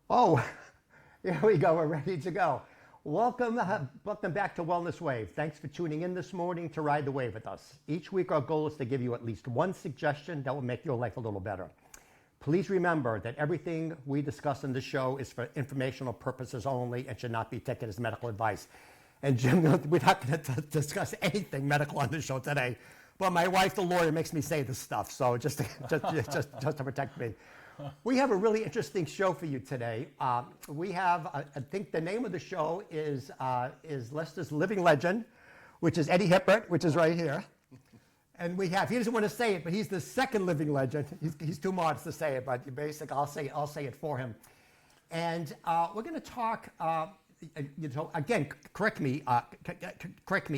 Oh, here we go. We're ready to go. Welcome back to Wellness Wave. Thanks for tuning in this morning to ride the wave with us. Each week, our goal is to give you at least one suggestion that will make your life a little better. Please remember that everything we discuss in the show is for informational purposes only and should not be taken as medical advice. And Jim, we're not going to discuss anything medical on the show today, but my wife, the lawyer, makes me say this stuff, so just to protect me. We have a really interesting show for you today. We have, I think the name of the show is Leicester's living legend, which is Eddie Hippert, which is right here. And we have, he doesn't want to say it, but he's the second living legend. He's too modest to say it, but basically I'll say it for him. And we're going to talk, again, correct me,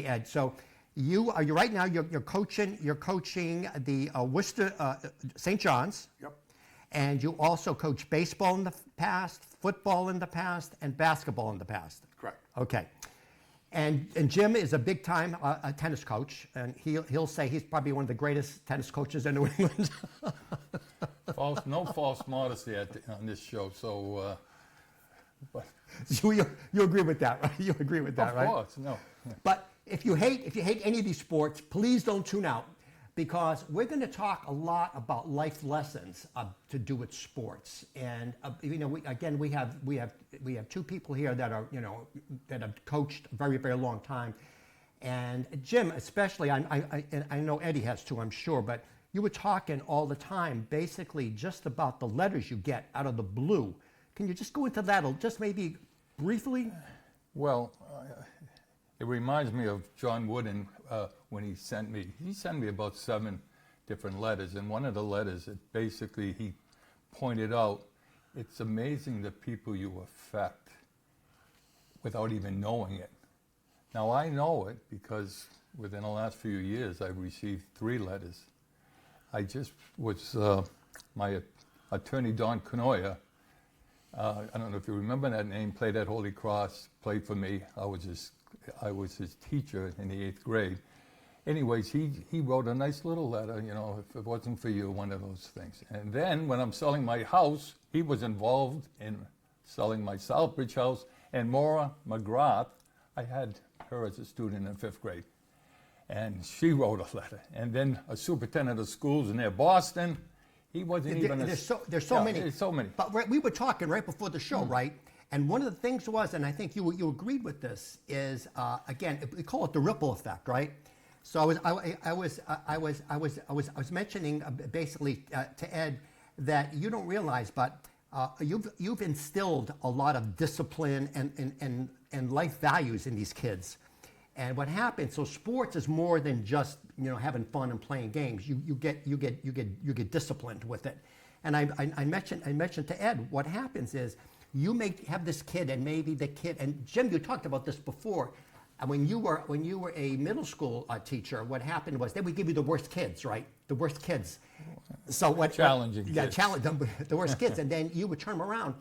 Ed. So you right now, you're coaching the Worcester, St. John's. Yep. And you also coach baseball in the past, football in the past, and basketball in the past. Correct. Okay. And Jim is a big time tennis coach, and he'll say he's probably one of the greatest tennis coaches in New England. No false modesty on this show. So, but you agree with that, right? You agree with that, right? Of course, no. But if you hate any of these sports, please don't tune out, because we're going to talk a lot about life lessons to do with sports. And we have two people here that are that have coached a very, very long time. And Jim, especially, I know Eddie has too, I'm sure, but you were talking all the time, basically just about the letters you get out of the blue. Can you just go into that, just maybe briefly? Well, it reminds me of John Wooden when he sent me about 7 different letters. And one of the letters, he pointed out, it's amazing the people you affect without even knowing it. Now I know it because within the last few years I've received 3 letters. I just was, my attorney Don Canoia, I don't know if you remember that name, played at Holy Cross, played for me. I was his teacher in the 8th grade. Anyways, he wrote a nice little letter, if it wasn't for you, one of those things. And then when I'm selling my house, he was involved in selling my Southbridge house. And Maura McGrath, I had her as a student in 5th grade. And she wrote a letter. And then a superintendent of schools near Boston, he wasn't even there's so many. There's so many. But we were talking right before the show, right? And one of the things was, and I think you agreed with this, is again, we call it the ripple effect, right? So I was mentioning basically to Ed that you don't realize, but you've instilled a lot of discipline and life values in these kids. And what happens? So sports is more than just having fun and playing games. You get disciplined with it. And I mentioned to Ed, what happens is you may have this kid, and maybe the kid, and Jim, you talked about this before. And when you were a middle school teacher, what happened was they would give you the worst kids, right? The worst kids. So what? Challenging kids. Yeah, the worst kids, and then you would turn them around.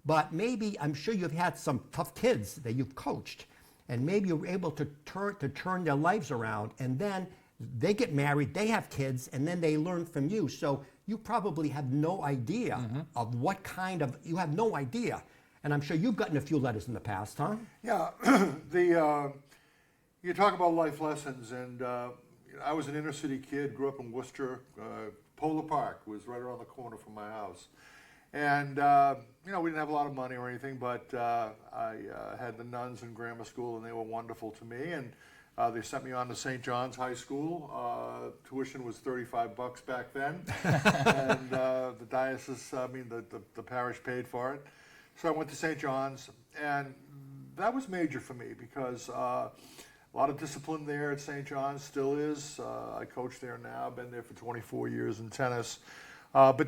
But maybe I'm sure you've had some tough kids that you've coached, and maybe you were able to turn their lives around, and then they get married, they have kids, and then they learn from you. So you probably have no idea of what kind of, you have no idea. And I'm sure you've gotten a few letters in the past, huh? Yeah. You talk about life lessons, and I was an inner city kid, grew up in Worcester. Polar Park was right around the corner from my house. And, we didn't have a lot of money or anything, but I had the nuns in grammar school, and they were wonderful to me. And they sent me on to St. John's High School. Tuition was $35 back then. And the diocese, the parish paid for it. So I went to St. John's, and that was major for me because a lot of discipline there at St. John's, still is. I coach there now, I've been there for 24 years in tennis. But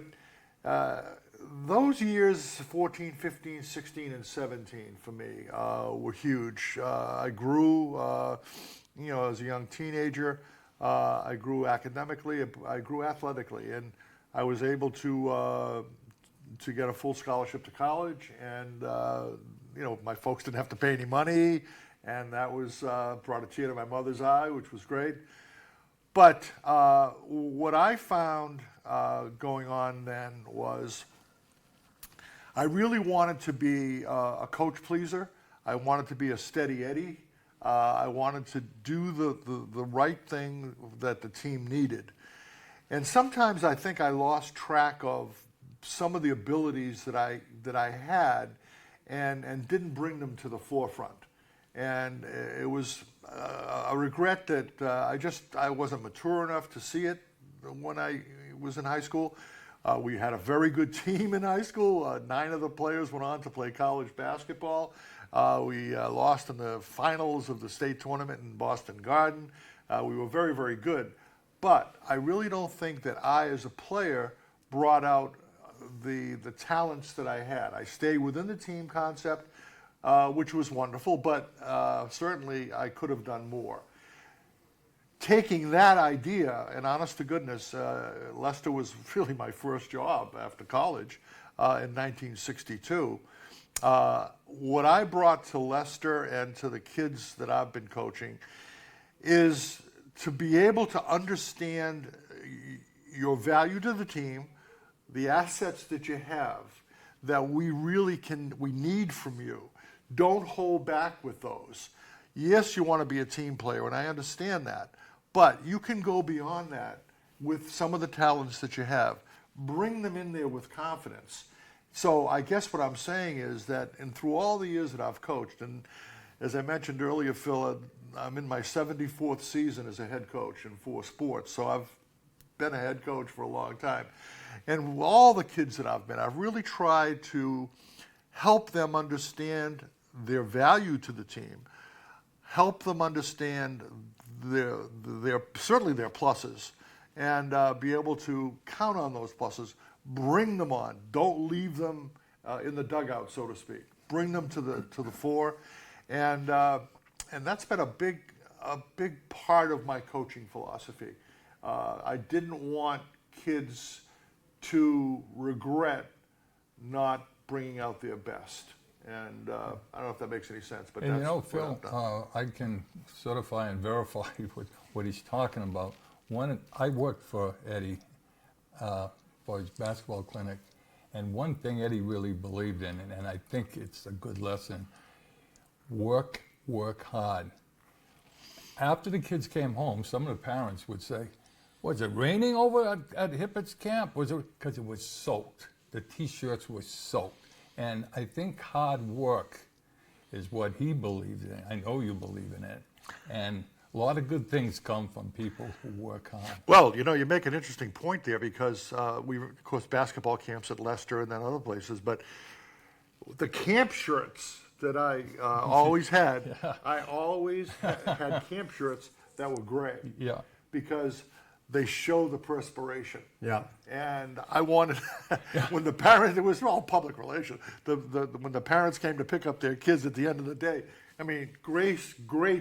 those years, 14, 15, 16, and 17 for me were huge. I grew, as a young teenager. I grew academically, I grew athletically, and I was able to get a full scholarship to college, and my folks didn't have to pay any money, and that was brought a tear to my mother's eye, which was great. But what I found going on then was I really wanted to be a coach pleaser. I wanted to be a steady Eddie. I wanted to do the right thing that the team needed. And sometimes I think I lost track of some of the abilities that I had and didn't bring them to the forefront. And it was a regret that I wasn't mature enough to see it when I was in high school. We had a very good team in high school. 9 of the players went on to play college basketball. We lost in the finals of the state tournament in Boston Garden. We were very, very good. But I really don't think that I, as a player, brought out the talents that I had. I stayed within the team concept, which was wonderful, but certainly I could have done more. Taking that idea, and honest to goodness, Leicester was really my first job after college in 1962. What I brought to Leicester and to the kids that I've been coaching is to be able to understand your value to the team, the assets that you have that we need from you. Don't hold back with those. Yes, you want to be a team player, and I understand that, but you can go beyond that with some of the talents that you have. Bring them in there with confidence. So I guess what I'm saying is that, and through all the years that I've coached, and as I mentioned earlier, Phil, I'm in my 74th season as a head coach in 4 sports, so I've been a head coach for a long time. And all the kids that I've been, I've really tried to help them understand their value to the team, help them understand certainly their pluses, and be able to count on those pluses. Bring them on. Don't leave them in the dugout, so to speak. Bring them to the fore, and that's been a big part of my coaching philosophy. I didn't want kids to regret not bringing out their best, and I don't know if that makes any sense. But And that's Phil, I can certify and verify what he's talking about. I worked for Eddie for his basketball clinic, and one thing Eddie really believed in, and I think it's a good lesson: work hard. After the kids came home, some of the parents would say, "Was it raining over at Hippert's camp? Was it?" Because it was soaked. The T-shirts were soaked. And I think hard work is what he believes in. I know you believe in it. And a lot of good things come from people who work hard. Well, you make an interesting point there, because we, of course, basketball camps at Leicester and then other places, but the camp shirts that I always had, I always had camp shirts that were gray. Yeah. Because they show the perspiration. Yeah. And I wanted, when the parents, it was all public relations, when the parents came to pick up their kids at the end of the day, I mean, gray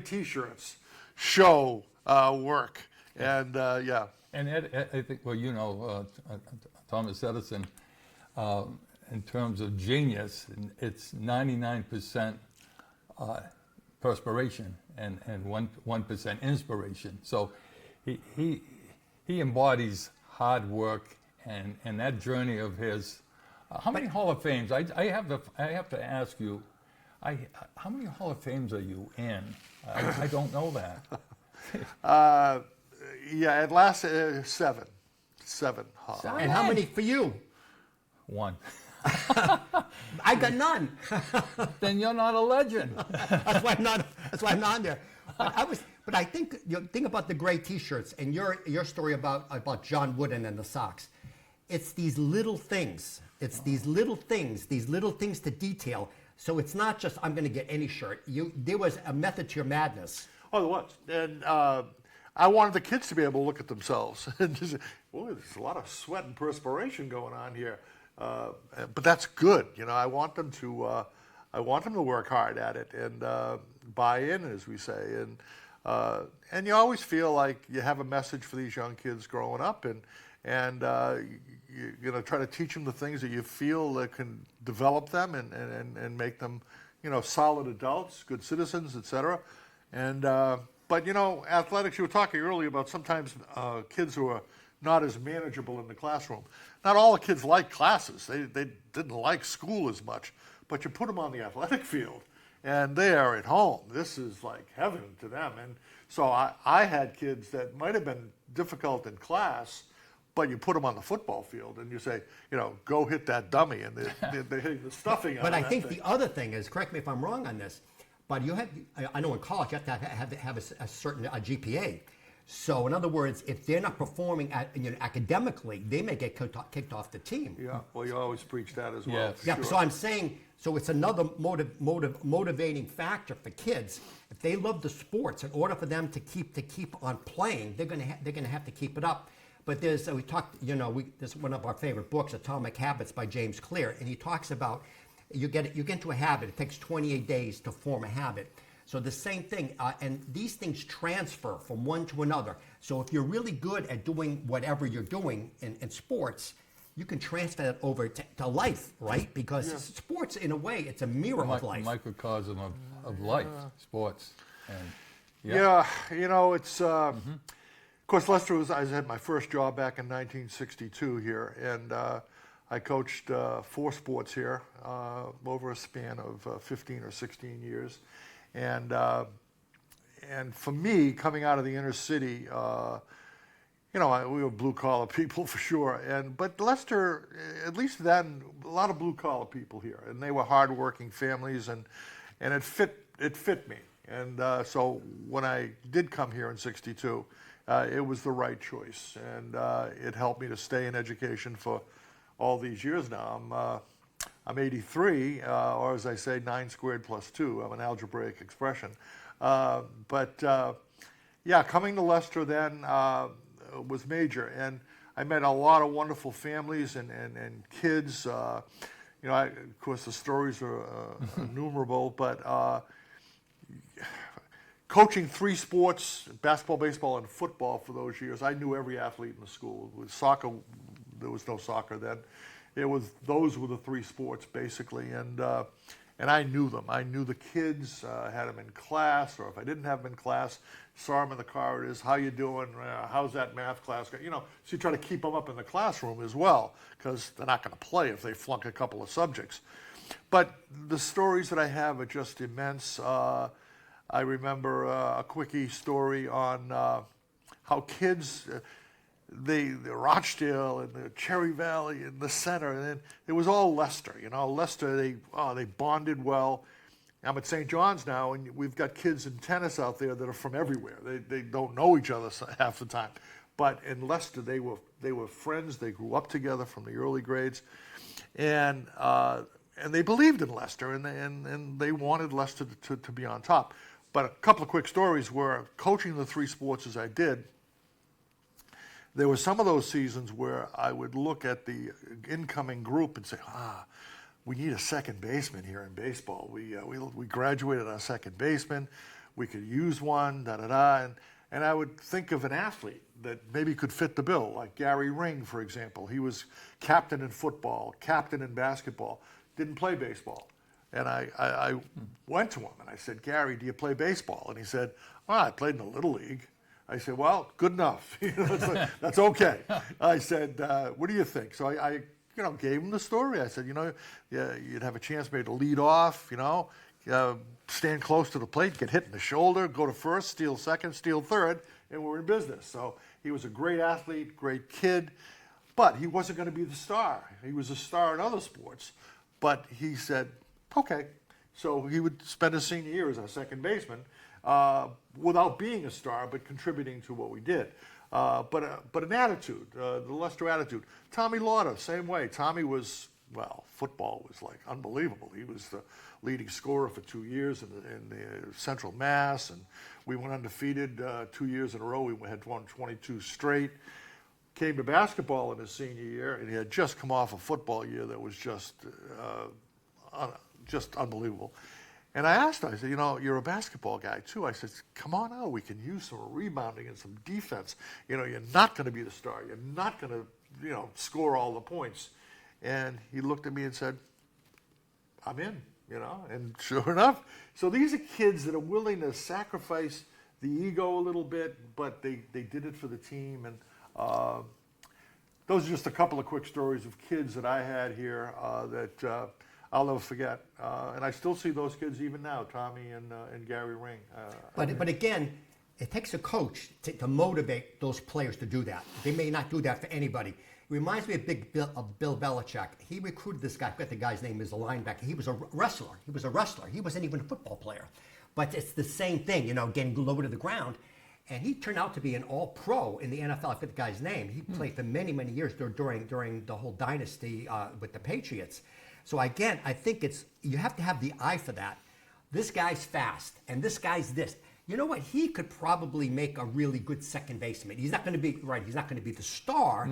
T-shirts show work. And yeah. And Ed, I think, well, Thomas Edison, in terms of genius, it's 99% perspiration and 1% inspiration. So he embodies hard work and that journey of his. How many Hall of Fames? I have to ask you. How many Hall of Fames are you in? I don't know that. Yeah, at last 7. 7 Hall. And how many for you? 1. I got none. Then you're not a legend. That's why I'm not on there. But I think think about the gray T-shirts and your story about John Wooden and the socks. It's these little things. It's these little things to detail. So it's not just I'm going to get any shirt. There was a method to your madness. Oh, there was. And I wanted the kids to be able to look at themselves and just say, "Well, there's a lot of sweat and perspiration going on here." But that's good. I want them to work hard at it and buy in, as we say. And you always feel like you have a message for these young kids growing up, and you're going to try to teach them the things that you feel that can develop them and make them, solid adults, good citizens, etc. And but athletics. You were talking earlier about sometimes kids who are not as manageable in the classroom. Not all the kids like classes. They didn't like school as much, but you put them on the athletic field and they are at home. This is like heaven to them. And so I had kids that might have been difficult in class, but you put them on the football field and you say, go hit that dummy, and they're hitting the stuffing out But of I that think thing. the other thing is, correct me if I'm wrong on this, but I know in college you have to have a certain GPA. So in other words, if they're not performing academically, they may get kicked off the team. Yeah, well, you always preach that as well. Yes. for Yeah, sure. so I'm saying, so it's another motivating factor for kids. If they love the sports, in order for them to keep on playing, they're gonna have to keep it up. But there's we talked, this is one of our favorite books, Atomic Habits by James Clear, and he talks about you get into a habit. It takes 28 days to form a habit. So the same thing, and these things transfer from one to another. So if you're really good at doing whatever you're doing in sports, you can transfer that over to life, right? Because sports, in a way, it's a mirror of life. Microcosm of life, sports. And It's, of course, Leicester I had my first job back in 1962 here, and I coached 4 sports here over a span of 15 or 16 years. And for me, coming out of the inner city, we were blue collar people for sure. But Leicester, at least then, a lot of blue collar people here, and they were hardworking families, and it fit me. And so when I did come here in '62, it was the right choice, and it helped me to stay in education for all these years now. I'm 83, or as I say, 9 squared plus 2. I'm an algebraic expression. But coming to Leicester then was major. And I met a lot of wonderful families and kids. Of course, the stories are innumerable, but coaching 3 sports, basketball, baseball, and football for those years, I knew every athlete in the school. With soccer, there was no soccer then. Those were the 3 sports basically, and I knew them. I knew the kids, had them in class, or if I didn't have them in class, saw them in the corridors. How you doing? How's that math class going? So you try to keep them up in the classroom as well, because they're not going to play if they flunk a couple of subjects. But the stories that I have are just immense. I remember a quickie story on how kids. The Rochdale and the Cherry Valley and the center, and then it was all Leicester. Leicester, they bonded well. I'm at St. John's now, and we've got kids in tennis out there that are from everywhere. They don't know each other half the time, but in Leicester they were friends. They grew up together from the early grades, and they believed in Leicester, and they wanted Leicester to be on top. But a couple of quick stories were coaching the 3 sports as I did. There were some of those seasons where I would look at the incoming group and say, we need a second baseman here in baseball. We graduated our second baseman. We could use one, da-da-da. And I would think of an athlete that maybe could fit the bill, like Gary Ring, for example. He was captain in football, captain in basketball, didn't play baseball. And I went to him and I said, Gary, do you play baseball? And he said, I played in the Little League. I said, well, good enough. That's okay. I said, what do you think? So I gave him the story. I said, you'd have a chance maybe to lead off, stand close to the plate, get hit in the shoulder, go to first, steal second, steal third, and we're in business. So he was a great athlete, great kid, but he wasn't going to be the star. He was a star in other sports, but he said, okay. So he would spend his senior year as our second baseman, without being a star, but contributing to what we did. But an attitude, the Leicester attitude. Tommy Lauder, same way. Tommy was, football was like unbelievable. He was the leading scorer for 2 years in the Central Mass, and we went undefeated 2 years in a row. We had won 22 straight. Came to basketball in his senior year, and he had just come off a football year that was just unbelievable. And I asked him, I said, you're a basketball guy too. I said, come on out, we can use some rebounding and some defense. You're not going to be the star. You're not going to, score all the points. And he looked at me and said, I'm in, and sure enough. So these are kids that are willing to sacrifice the ego a little bit, but they did it for the team. And those are just a couple of quick stories of kids that I had here that I'll never forget. And I still see those kids even now, Tommy and Gary Ring. But again, it takes a coach to motivate those players to do that. They may not do that for anybody. It reminds me of Bill Belichick. He recruited this guy. I forget the guy's name. Is a linebacker. He was a wrestler. He wasn't even a football player. But it's the same thing, getting lower to the ground. And he turned out to be an all-pro in the NFL. I forget the guy's name. He played for many, many years during the whole dynasty with the Patriots. So again, I think you have to have the eye for that. This guy's fast, and this guy's this. You know what? He could probably make a really good second baseman. He's not going to be right. He's not going to be the star.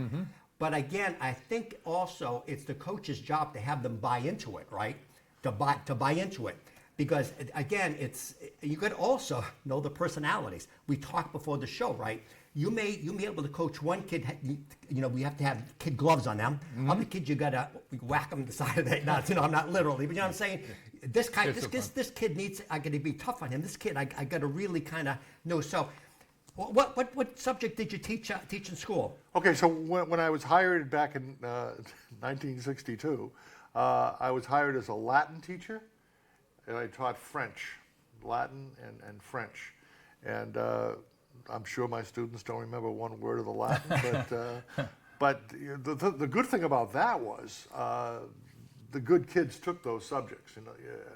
But again, I think also it's the coach's job to have them buy into it, right? To buy into it. Because again, you could also know the personalities. We talked before the show, right? You may be able to coach one kid. We have to have kid gloves on them. Other kids, you gotta whack them the side of the. I'm not literally, but you know what I'm saying. This kid needs. I got to be tough on him. This kid, I got to really kind of know. So, what subject did you teach in school? Okay, so when I was hired back in 1962, I was hired as a Latin teacher. And I taught French, Latin and French. And I'm sure my students don't remember one word of the Latin, but the good thing about that was the good kids took those subjects.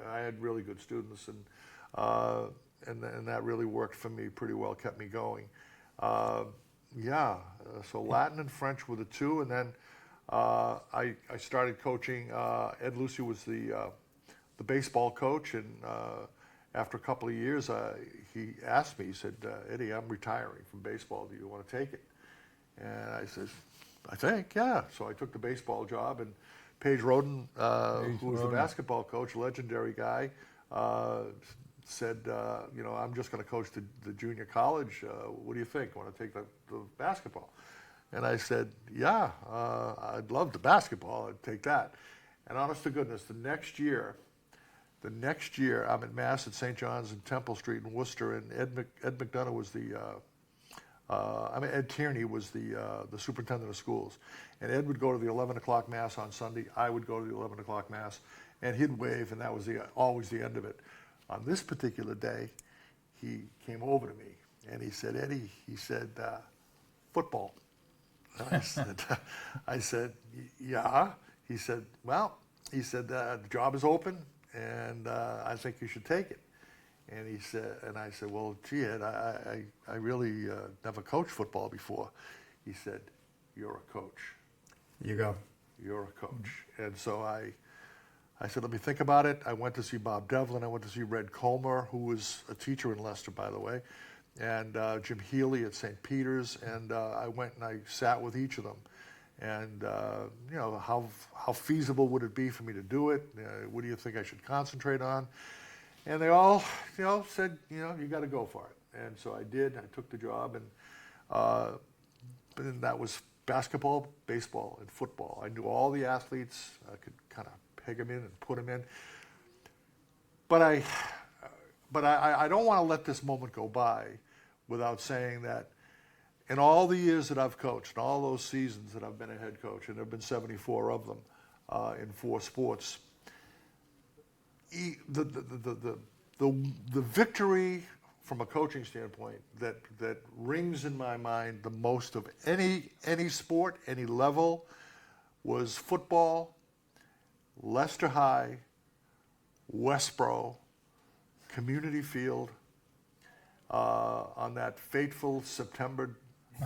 I had really good students, and that really worked for me pretty well, kept me going. So Latin and French were the two, and then I started coaching. Ed Lucy was the baseball coach, and after a couple of years, he asked me, he said, Eddie, I'm retiring from baseball. Do you want to take it? And I said, I think, yeah. So I took the baseball job, and Paige Roden, who was the basketball coach, legendary guy, said, I'm just going to coach the junior college. What do you think? Want to take the basketball? And I said, yeah, I'd love the basketball. I'd take that. And honest to goodness, the next year, I'm at Mass at St. John's and Temple Street in Worcester, and Ed McDonough was Ed Tierney was the superintendent of schools. And Ed would go to the 11 o'clock Mass on Sunday. I would go to the 11 o'clock Mass, and he'd wave, and that was always the end of it. On this particular day, he came over to me, and he said, Eddie, he said, football. And I said, yeah. He said, the job is open, and I think you should take it. And I said, well, gee, Ed, I really never coached football before. He said, you're a coach. You go. You're a coach. And so I said, let me think about it. I went to see Bob Devlin. I went to see Red Comer, who was a teacher in Leicester, by the way, and Jim Healy at St. Peter's. And I went and I sat with each of them. And, how feasible would it be for me to do it? What do you think I should concentrate on? And they all, said, you got to go for it. And so I did. I took the job, and that was basketball, baseball, and football. I knew all the athletes. I could kind of peg them in and put them in. But I don't want to let this moment go by without saying that in all the years that I've coached, in all those seasons that I've been a head coach, and there have been 74 of them in 4 sports, the victory from a coaching standpoint that rings in my mind the most of any sport, any level, was football, Leicester High, Westboro, Community Field, on that fateful September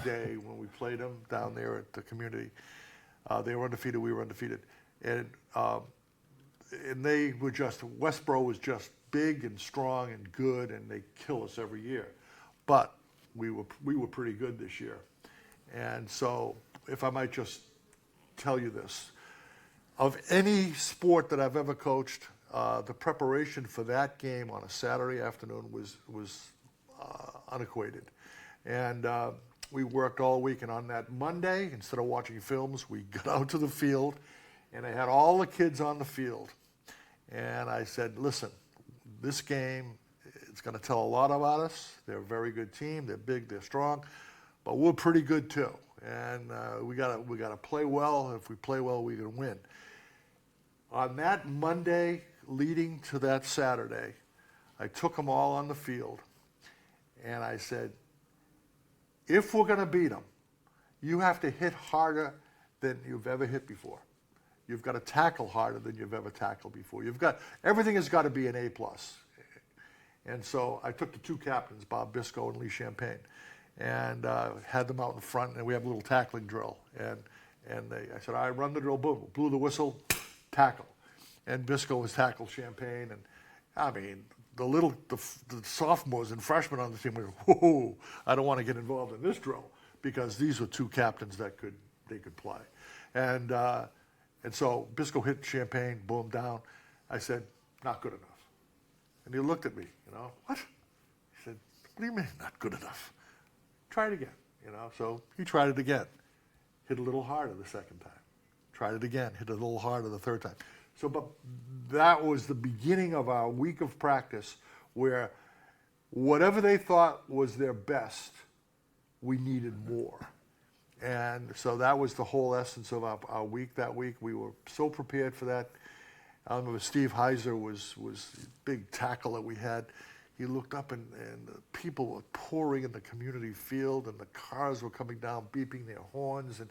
day when we played them down there at the community. They were undefeated, we were undefeated. And they were Westboro was just big and strong and good, and they kill us every year. But we were pretty good this year. And so if I might just tell you this, of any sport that I've ever coached, the preparation for that game on a Saturday afternoon was unequated. And we worked all week, and on that Monday, instead of watching films, we got out to the field, and I had all the kids on the field. And I said, listen, this game, it's going to tell a lot about us. They're a very good team. They're big, they're strong, but we're pretty good too. and we gotta play well. If we play well, we're gonna win. On that Monday leading to that Saturday, I took them all on the field, and I said, if we're gonna beat them, you have to hit harder than you've ever hit before. You've got to tackle harder than you've ever tackled before. Everything has got to be an A+. And so I took the two captains, Bob Bisco and Lee Champagne, and had them out in front, and we have a little tackling drill. And I said, all right, run the drill, boom, blew the whistle, tackle. And Bisco was tackled Champagne, and I mean, the sophomores and freshmen on the team were, whoa, I don't want to get involved in this drill, because these were two captains that could play. And so Bisco hit Champagne, boom, down. I said, not good enough. And he looked at me, what? He said, what do you mean not good enough? Try it again, So he tried it again. Hit a little harder the second time. Tried it again, hit a little harder the third time. So, but that was the beginning of our week of practice where whatever they thought was their best, we needed more. And so that was the whole essence of our week that week. We were so prepared for that. I remember Steve Heiser was a big tackle that we had. He looked up and the people were pouring in the community field, and the cars were coming down, beeping their horns, and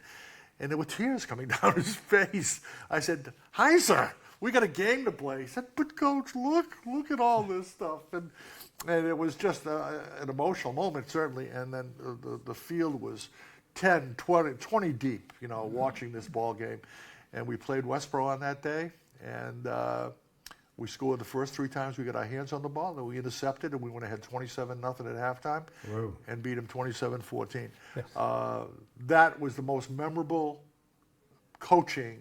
there were tears coming down his face. I said, Heiser, we got a game to play. He said, but Coach, look at all this stuff. And it was just an emotional moment, certainly. And then the field was 10, 20 deep, watching this ball game. And we played Westboro on that day, and we scored the first 3 times we got our hands on the ball, and we intercepted, and we went ahead 27-0 at halftime. Whoa. And beat them 27-14. Yes. That was the most memorable coaching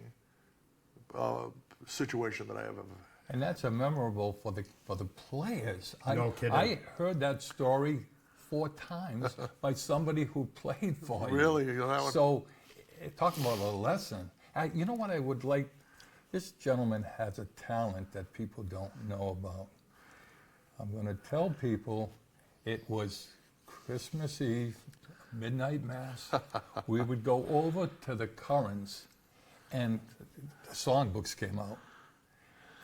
situation that I have ever had. And that's a memorable for the players. No kidding. I heard that story 4 times by somebody who played for you. Really? That one- So, talk about a lesson. You know what I would like? This gentleman has a talent that people don't know about. I'm going to tell people it was Christmas Eve, midnight mass. We would go over to the Currans, and the songbooks came out.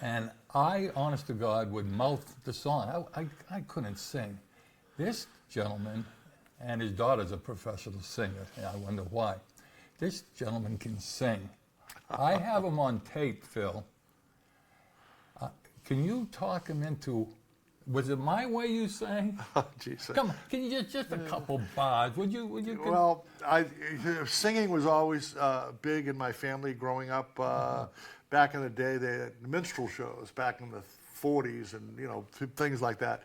And I, honest to God, would mouth the song. I couldn't sing. This gentleman, and his daughter's a professional singer, and I wonder why. This gentleman can sing. I have him on tape, Phil. Can you talk him into, was it My Way you sang? Oh, geez. Come on, can you just a couple bars? Would you? Well, singing was always big in my family growing up. Back in the day, they had minstrel shows back in the 40s, and things like that.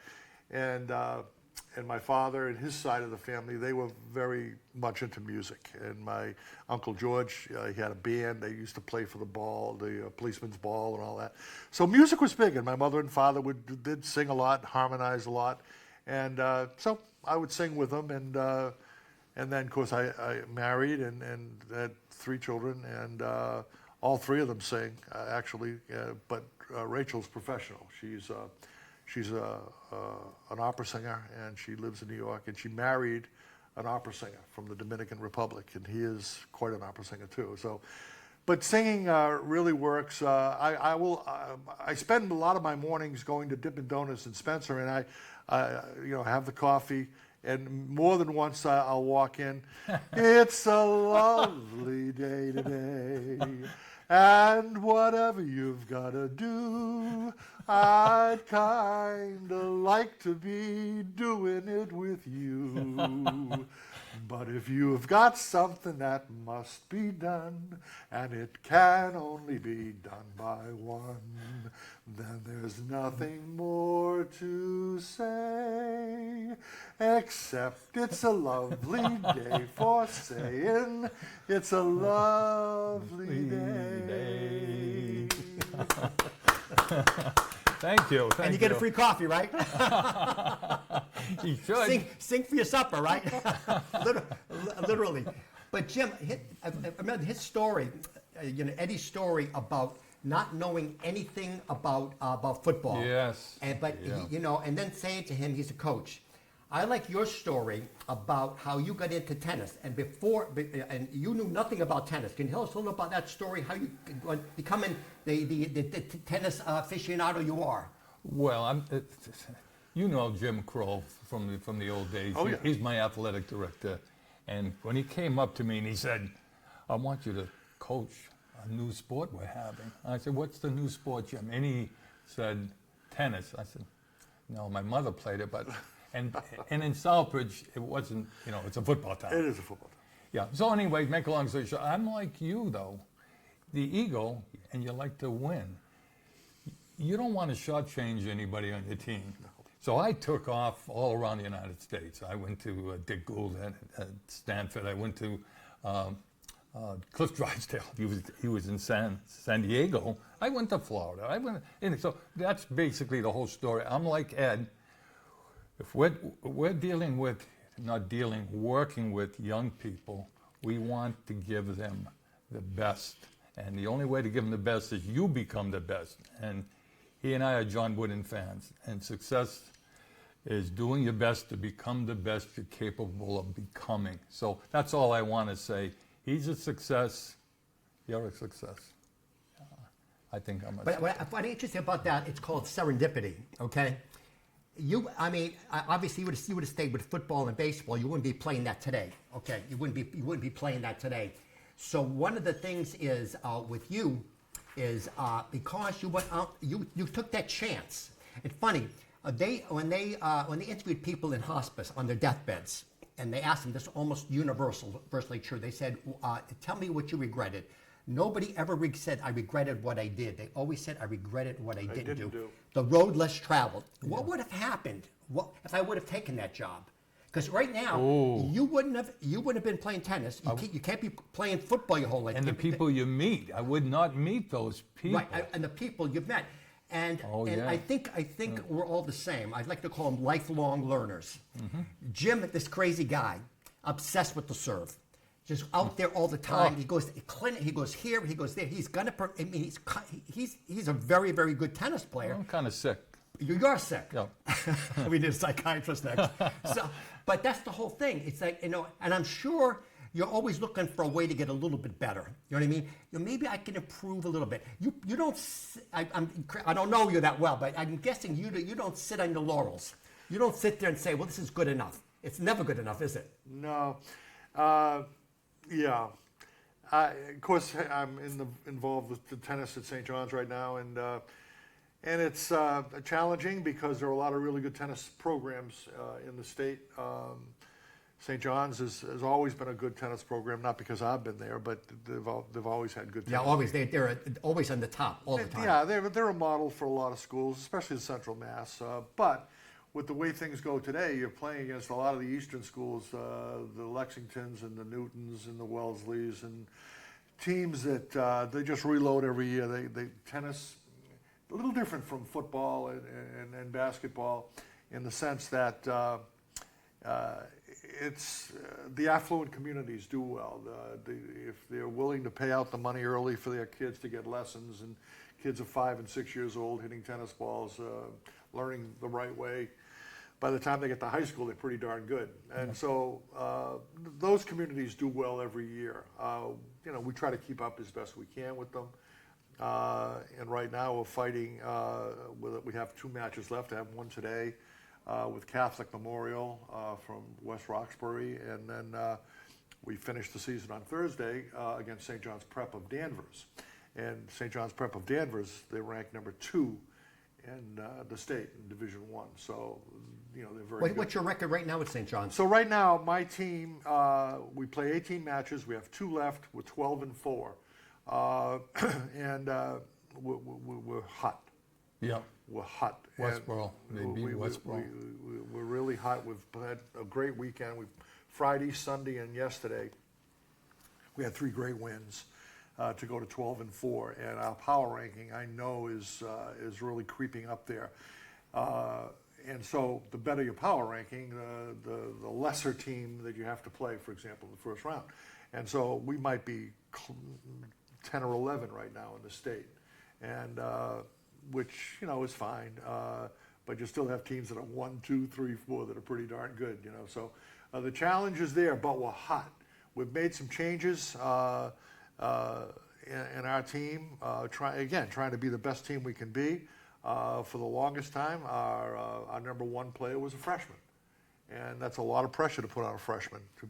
And my father and his side of the family, they were very much into music. And my Uncle George, he had a band. They used to play for the ball, the policeman's ball and all that. So music was big, and my mother and father did sing a lot, harmonize a lot. And so I would sing with them. And then, of course, I married and had 3 children, and all 3 of them sing, actually. But Rachel's professional. She's an opera singer, and she lives in New York, and she married an opera singer from the Dominican Republic, and he is quite an opera singer too. So, but singing really works. I spend a lot of my mornings going to Dippin' Donuts in Spencer, and I have the coffee, and more than once I'll walk in. It's a lovely day today. And whatever you've got to do, I'd kinda like to be doing it with you. But if you've got something that must be done, and it can only be done by one, then there's nothing more to say, except it's a lovely day for saying it's a lovely day. Thank you. And you get a free coffee, right? You should. Sing for your supper, right? Literally. But Jim, I remember his story, Eddie's story about not knowing anything about football. Yes. And then saying to him, he's a coach. I like your story about how you got into tennis, and and you knew nothing about tennis. Can you tell us a little about that story? How you becoming the tennis aficionado you are? Well, you know Jim Crow from the old days. Oh, yeah. He's my athletic director, and when he came up to me and he said, "I want you to coach a new sport we're having," I said, "What's the new sport, Jim?" And he said, "Tennis." I said, "No, my mother played it, but." And in Southbridge, it wasn't, it's a football town. It is a football town. Yeah. So anyway, make a long story short, I'm like you, though. The ego, and you like to win. You don't want to shortchange anybody on your team. No. So I took off all around the United States. I went to Dick Gould at Stanford. I went to Cliff Drysdale. He was in San Diego. I went to Florida. So that's basically the whole story. I'm like Ed. If we're working with young people, we want to give them the best. And the only way to give them the best is you become the best. And he and I are John Wooden fans. And success is doing your best to become the best you're capable of becoming. So that's all I want to say. He's a success. You're a success. I think I'm a success. But what's interesting about that, it's called serendipity, okay? Obviously, you would have stayed with football and baseball. You wouldn't be playing that today. Okay, you wouldn't be playing that today. So one of the things is with you is because you went out, you took that chance. It's funny. When they interviewed people in hospice on their deathbeds, and they asked them, this is almost universally true. They said, "Tell me what you regretted." Nobody ever said, "I regretted what I did." They always said, "I regretted what I didn't do." The road less traveled. Yeah. What would have happened if I would have taken that job? Because right now, you wouldn't have been playing tennis. You can't be playing football your whole life. And the people you meet, I would not meet those people. Right, and the people you've met. And I think we're all the same. I'd like to call them lifelong learners. Mm-hmm. Jim, this crazy guy, obsessed with the serve. Just out there all the time. He goes to clinic. He goes here. He goes there. He's a very, very good tennis player. I'm kind of sick. You're sick. Yeah. We need a psychiatrist next. But that's the whole thing. It's like, and I'm sure you're always looking for a way to get a little bit better. You know what I mean? Maybe I can improve a little bit. You don't. I don't know you that well, but I'm guessing you don't sit on your laurels. You don't sit there and say, "Well, this is good enough." It's never good enough, is it? No. Yeah. Of course, I'm involved with the tennis at St. John's right now, and it's challenging because there are a lot of really good tennis programs in the state. St. John's has always been a good tennis program, not because I've been there, but they've always had good tennis. Yeah, always. They're always on the top all the time. Yeah, they're a model for a lot of schools, especially the Central Mass. But with the way things go today, you're playing against a lot of the eastern schools, the Lexingtons and the Newtons and the Welsleys, and teams that they just reload every year. They tennis, a little different from football and basketball in the sense that it's the affluent communities do well. If they're willing to pay out the money early for their kids to get lessons, and kids of 5 and 6 years old hitting tennis balls, learning the right way, by the time they get to high school, they're pretty darn good. And so those communities do well every year. We try to keep up as best we can with them. And right now we're fighting, we have 2 matches left. I have one today with Catholic Memorial from West Roxbury. And then we finished the season on Thursday against St. John's Prep of Danvers. And St. John's Prep of Danvers, they ranked number 2 in the state in Division I. So, they're very good. What's your record right now with St. John's? So right now, my team, we play 18 matches. We have 2 left. We're 12-4. And we're hot. Yeah. We're hot. Westboro, Westboro. We're really hot. We've had a great weekend. Friday, Sunday, and yesterday, we had 3 great wins. To go to 12-4, and our power ranking I know is really creeping up there, and so the better your power ranking, the lesser team that you have to play, for example, in the first round, and so we might be 10 or 11 right now in the state, and which is fine, but you still have teams that are 1, 2, 3, 4 that are pretty darn good, you know. So the challenge is there, but we're hot. We've made some changes in our team, trying to be the best team we can be. For the longest time, our number one player was a freshman. And that's a lot of pressure to put on a freshman to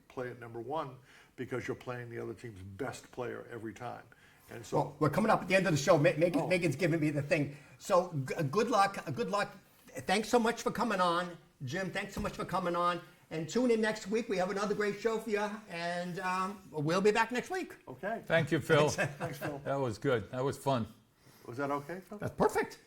play at number one, because you're playing the other team's best player every time. And so Well, we're coming up at the end of the show. Megan's giving me the thing. So good luck. Good luck. Thanks so much for coming on. Jim, thanks so much for coming on. And tune in next week. We have another great show for you. And we'll be back next week. okay. Thank you, Phil. Thanks, Phil. That was good. That was fun. Was that okay, Phil? That's perfect.